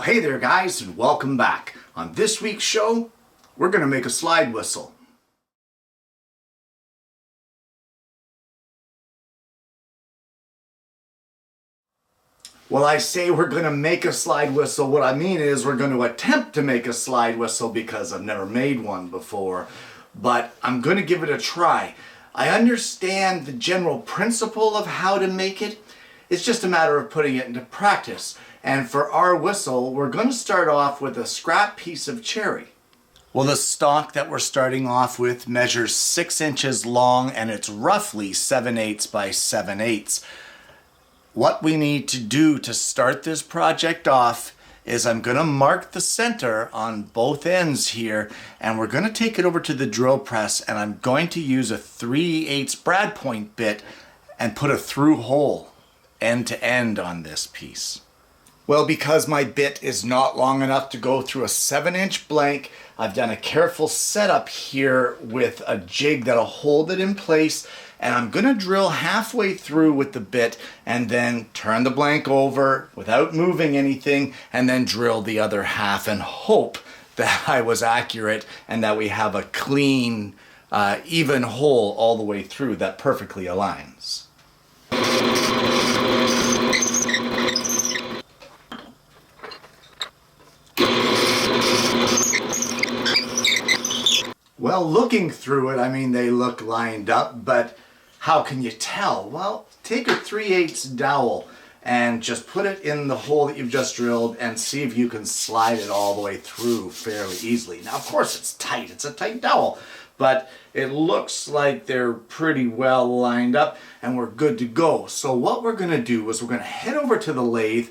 Hey there guys, and welcome back. On this week's show, we're going to make a slide whistle. Well, I say we're going to make a slide whistle. What I mean is we're going to attempt to make a slide whistle because I've never made one before, but I'm going to give it a try. I understand the general principle of how to make it. It's just a matter of putting it into practice. And for our whistle, we're going to start off with a scrap piece of cherry. Well, the stock that we're starting off with measures 6 inches long and it's roughly 7/8 by 7/8. What we need to do to start this project off is I'm going to mark the center on both ends here, and we're going to take it over to the drill press, and I'm going to use a 3/8 brad point bit and put a through hole end to end on this piece. Well, because my bit is not long enough to go through a 7-inch blank, I've done a careful setup here with a jig that'll hold it in place, and I'm going to drill halfway through with the bit and then turn the blank over without moving anything and then drill the other half and hope that I was accurate and that we have a clean, even hole all the way through that perfectly aligns. Well, looking through it, I mean, they look lined up, but how can you tell? Well, take a 3/8 dowel and just put it in the hole that you've just drilled and see if you can slide it all the way through fairly easily. Now, of course, it's tight. It's a tight dowel, but it looks like they're pretty well lined up and we're good to go. So what we're going to do is we're going to head over to the lathe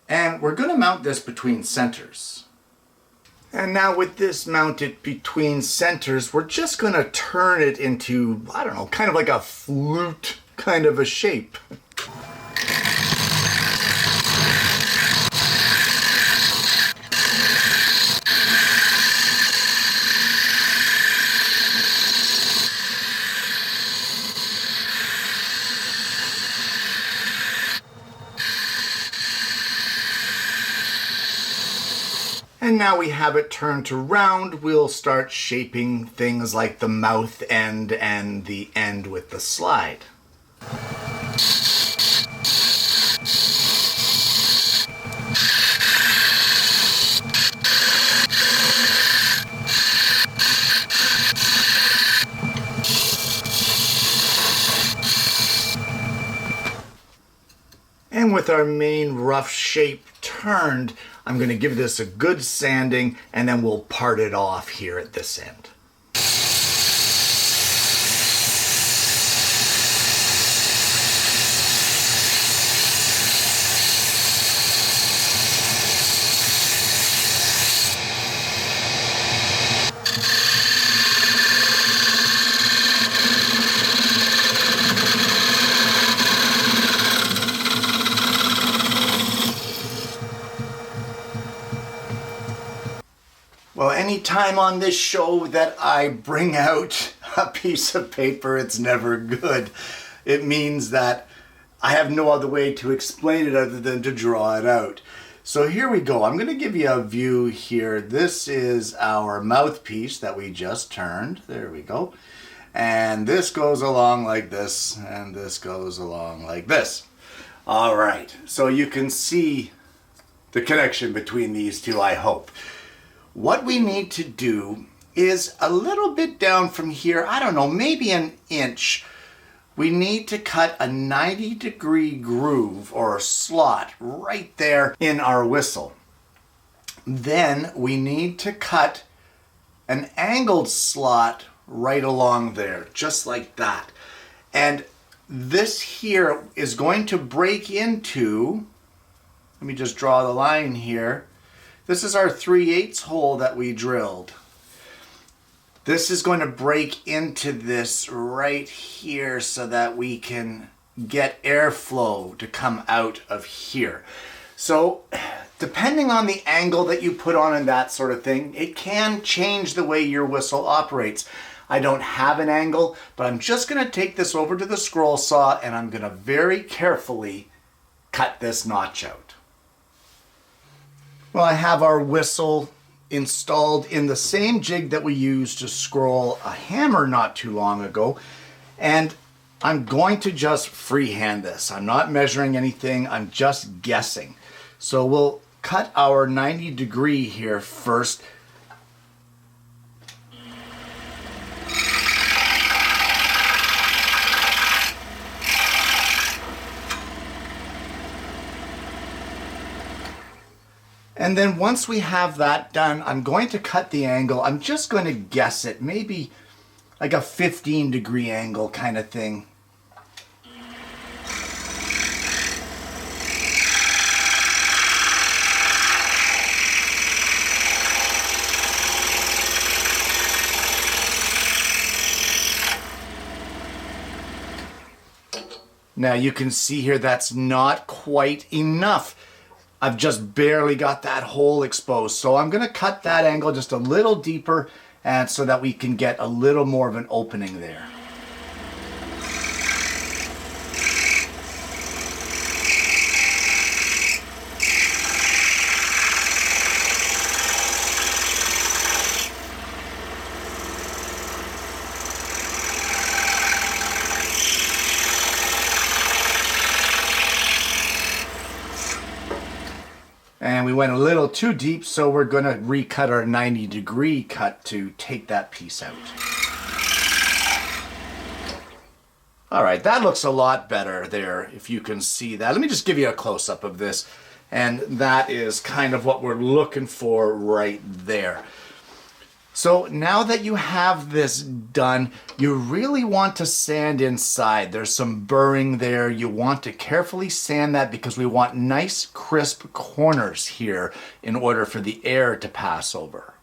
and we're going to mount this between centers. And now with this mounted between centers, we're just going to turn it into, I don't know, kind of like a flute kind of a shape. And now we have it turned to round, we'll start shaping things like the mouth end and the end with the slide. And with our main rough shape turned, I'm going to give this a good sanding and then we'll part it off here at this end. Well, any time on this show that I bring out a piece of paper, it's never good. It means that I have no other way to explain it other than to draw it out. So here we go. I'm going to give you a view here. This is our mouthpiece that we just turned. There we go. And this goes along like this, and this goes along like this. All right. So you can see the connection between these two, I hope. What we need to do is a little bit down from here, I don't know, maybe an inch. We need to cut a 90-degree groove or a slot right there in our whistle. Then we need to cut an angled slot right along there, just like that. And this here is going to break into, let me just draw the line here. This is our 3/8 hole that we drilled. This is going to break into this right here so that we can get airflow to come out of here. So depending on the angle that you put on and that sort of thing, it can change the way your whistle operates. I don't have an angle, but I'm just going to take this over to the scroll saw and I'm going to very carefully cut this notch out. Well, I have our whistle installed in the same jig that we used to scroll a hammer not too long ago. And I'm going to just freehand this. I'm not measuring anything, I'm just guessing. So we'll cut our 90-degree here first. And then once we have that done, I'm going to cut the angle. I'm just going to guess it, maybe like a 15-degree angle kind of thing. Now you can see here that's not quite enough. I've just barely got that hole exposed. So I'm going to cut that angle just a little deeper and so that we can get a little more of an opening there. And we went a little too deep, so we're going to recut our 90-degree cut to take that piece out. All right, that looks a lot better there, if you can see that. Let me just give you a close-up of this. And that is kind of what we're looking for right there. So now that you have this done, you really want to sand inside. There's some burring there. You want to carefully sand that because we want nice crisp corners here in order for the air to pass over.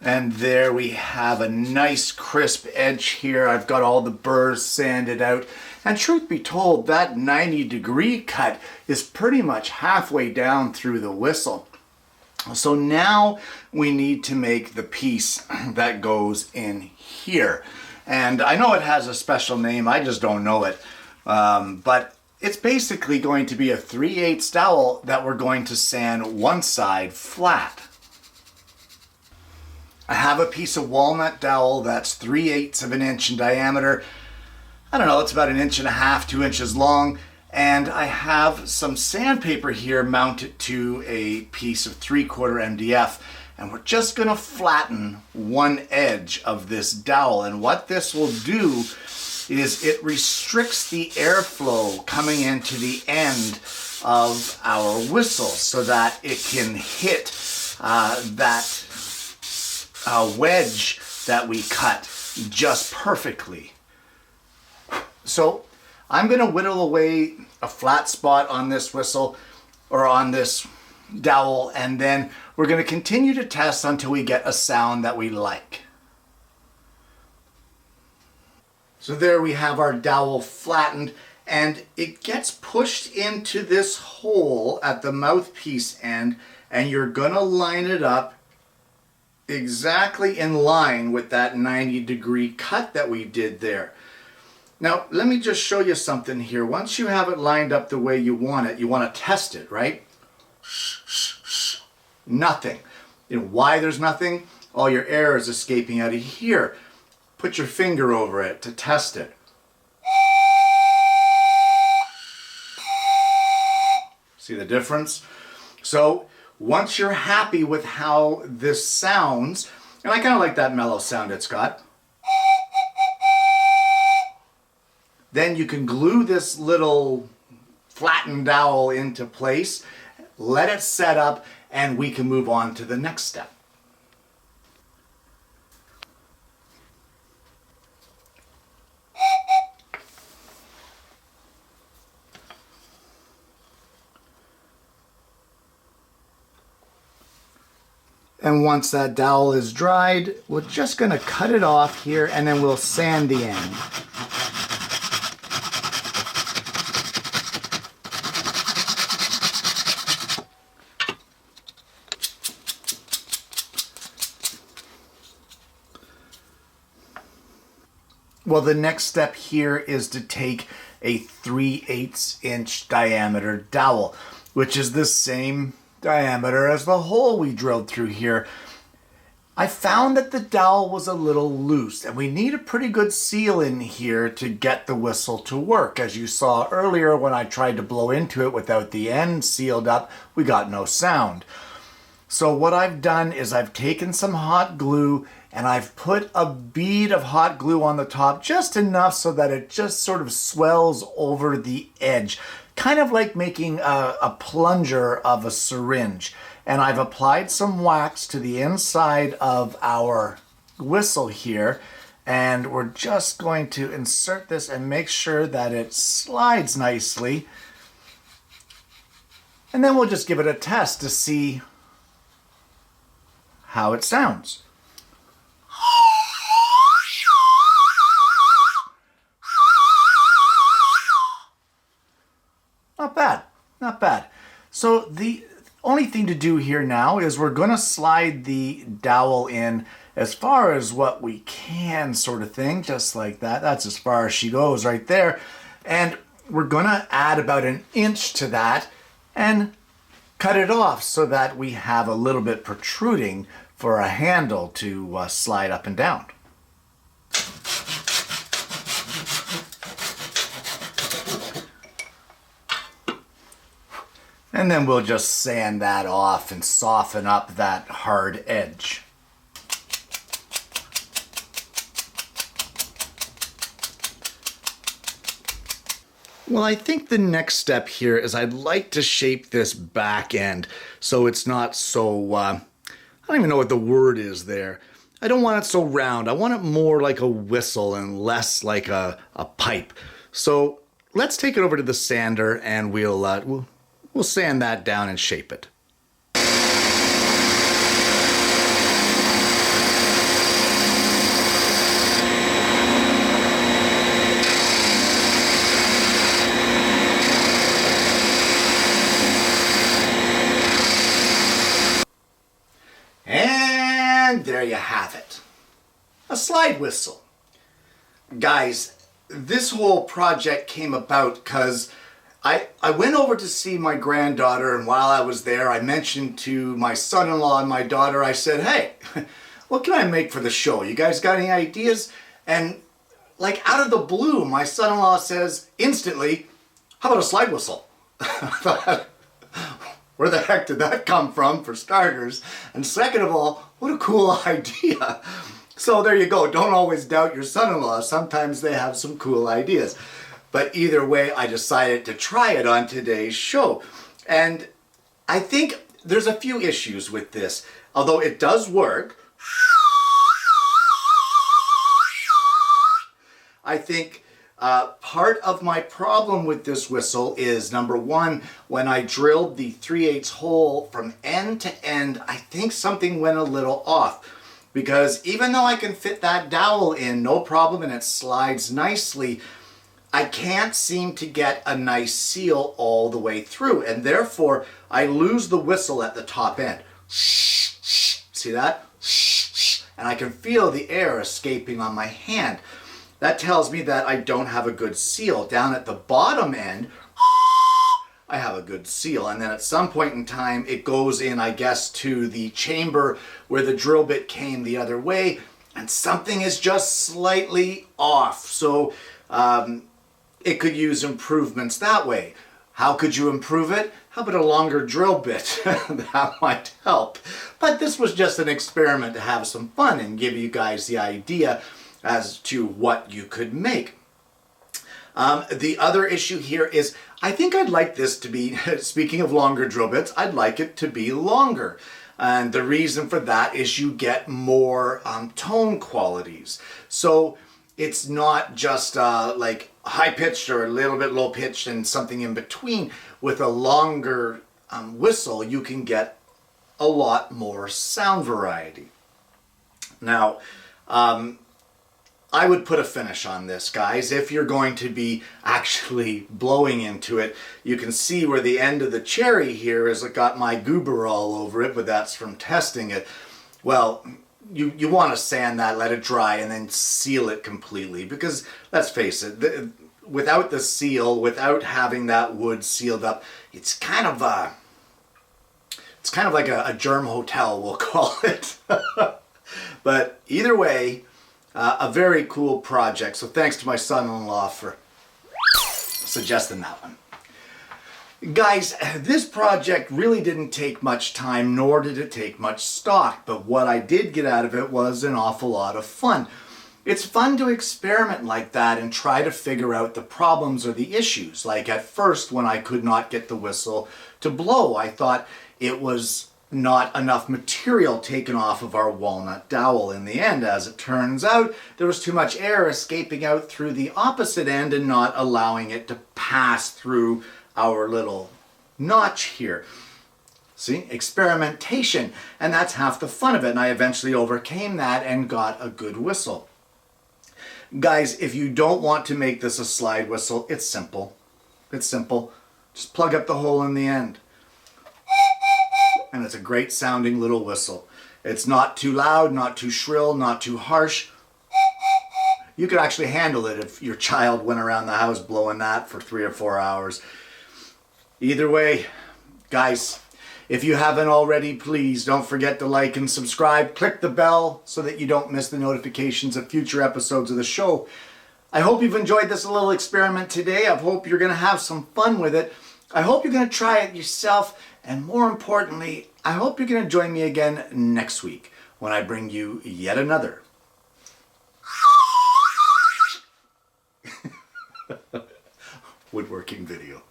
And there we have a nice crisp edge here. I've got all the burrs sanded out. And truth be told, that 90-degree cut is pretty much halfway down through the whistle. So now we need to make the piece that goes in here. And I know it has a special name, I just don't know it. But it's basically going to be a 3/8 dowel that we're going to sand one side flat. I have a piece of walnut dowel that's 3/8 of an inch in diameter. I don't know, it's about 1.5 inches, 2 inches long. And I have some sandpaper here mounted to a piece of 3/4 MDF. And we're just gonna flatten one edge of this dowel. And what this will do is it restricts the airflow coming into the end of our whistle so that it can hit that wedge that we cut just perfectly. So I'm going to whittle away a flat spot on this whistle or on this dowel, and then we're going to continue to test until we get a sound that we like. So there we have our dowel flattened, and it gets pushed into this hole at the mouthpiece end, and you're going to line it up exactly in line with that 90-degree cut that we did there. Now, let me just show you something here. Once you have it lined up the way you want it, you want to test it, right? Nothing. You know why there's nothing? All your air is escaping out of here. Put your finger over it to test it. See the difference? So, once you're happy with how this sounds, and I kind of like that mellow sound it's got, then you can glue this little flattened dowel into place, let it set up, and we can move on to the next step. And once that dowel is dried, we're just going to cut it off here and then we'll sand the end. Well, the next step here is to take a 3/8 inch diameter dowel, which is the same diameter as the hole we drilled through here. I found that the dowel was a little loose, and we need a pretty good seal in here to get the whistle to work. As you saw earlier, when I tried to blow into it without the end sealed up, we got no sound. So what I've done is I've taken some hot glue and I've put a bead of hot glue on the top, just enough so that it just sort of swells over the edge, kind of like making a plunger of a syringe. And I've applied some wax to the inside of our whistle here, and we're just going to insert this and make sure that it slides nicely. And then we'll just give it a test to see how it sounds. Not bad, not bad. So the only thing to do here now is we're going to slide the dowel in as far as what we can, sort of thing, just like that. That's as far as she goes right there. And we're going to add about 1 inch to that and cut it off so that we have a little bit protruding for a handle to slide up and down. And then we'll just sand that off and soften up that hard edge. Well, I think the next step here is I'd like to shape this back end so it's not so, I don't even know what the word is there. I don't want it so round. I want it more like a whistle and less like a pipe. So let's take it over to the sander and we'll sand that down and shape it. And there you have it. A slide whistle. Guys, this whole project came about because I went over to see my granddaughter, and while I was there, I mentioned to my son-in-law and my daughter, I said, hey, what can I make for the show? You guys got any ideas? And like out of the blue, my son-in-law says instantly, how about a slide whistle? I thought, where the heck did that come from, for starters? And second of all, what a cool idea. So there you go. Don't always doubt your son-in-law. Sometimes they have some cool ideas. But either way, I decided to try it on today's show. And I think there's a few issues with this. Although it does work, I think part of my problem with this whistle is, number one, when I drilled the 3/8 hole from end to end, I think something went a little off. Because even though I can fit that dowel in, no problem, and it slides nicely, I can't seem to get a nice seal all the way through, and therefore I lose the whistle at the top end. See that? And I can feel the air escaping on my hand. That tells me that I don't have a good seal. Down at the bottom end, I have a good seal, and then at some point in time it goes in, I guess, to the chamber where the drill bit came the other way, and something is just slightly off. So it could use improvements that way. How could you improve it? How about a longer drill bit? That might help. But this was just an experiment to have some fun and give you guys the idea as to what you could make. The other issue here is, I think I'd like this to be, speaking of longer drill bits, I'd like it to be longer. And the reason for that is you get more tone qualities. So it's not just like high-pitched or a little bit low-pitched and something in between. With a longer whistle, you can get a lot more sound variety. Now, I would put a finish on this, guys. If you're going to be actually blowing into it, you can see where the end of the cherry here is got my goober all over it, but that's from testing it. Well, you want to sand that, let it dry, and then seal it completely. Because let's face it, without the seal, without having that wood sealed up, it's kind of like a germ hotel, we'll call it. But either way, a very cool project. So thanks to my son-in-law for suggesting that one. Guys, this project really didn't take much time, nor did it take much stock, but what I did get out of it was an awful lot of fun. It's fun to experiment like that and try to figure out the problems or the issues. Like at first, when I could not get the whistle to blow, I thought it was not enough material taken off of our walnut dowel. In the end, as it turns out, there was too much air escaping out through the opposite end and not allowing it to pass through our little notch here. See, experimentation, and that's half the fun of it, and I eventually overcame that and got a good whistle. Guys, if you don't want to make this a slide whistle, it's simple. It's simple. Just plug up the hole in the end. And it's a great sounding little whistle. It's not too loud, not too shrill, not too harsh. You could actually handle it if your child went around the house blowing that for 3 or 4 hours. Either way, guys, if you haven't already, please don't forget to like and subscribe. Click the bell so that you don't miss the notifications of future episodes of the show. I hope you've enjoyed this little experiment today. I hope you're going to have some fun with it. I hope you're going to try it yourself. And more importantly, I hope you're going to join me again next week when I bring you yet another woodworking video.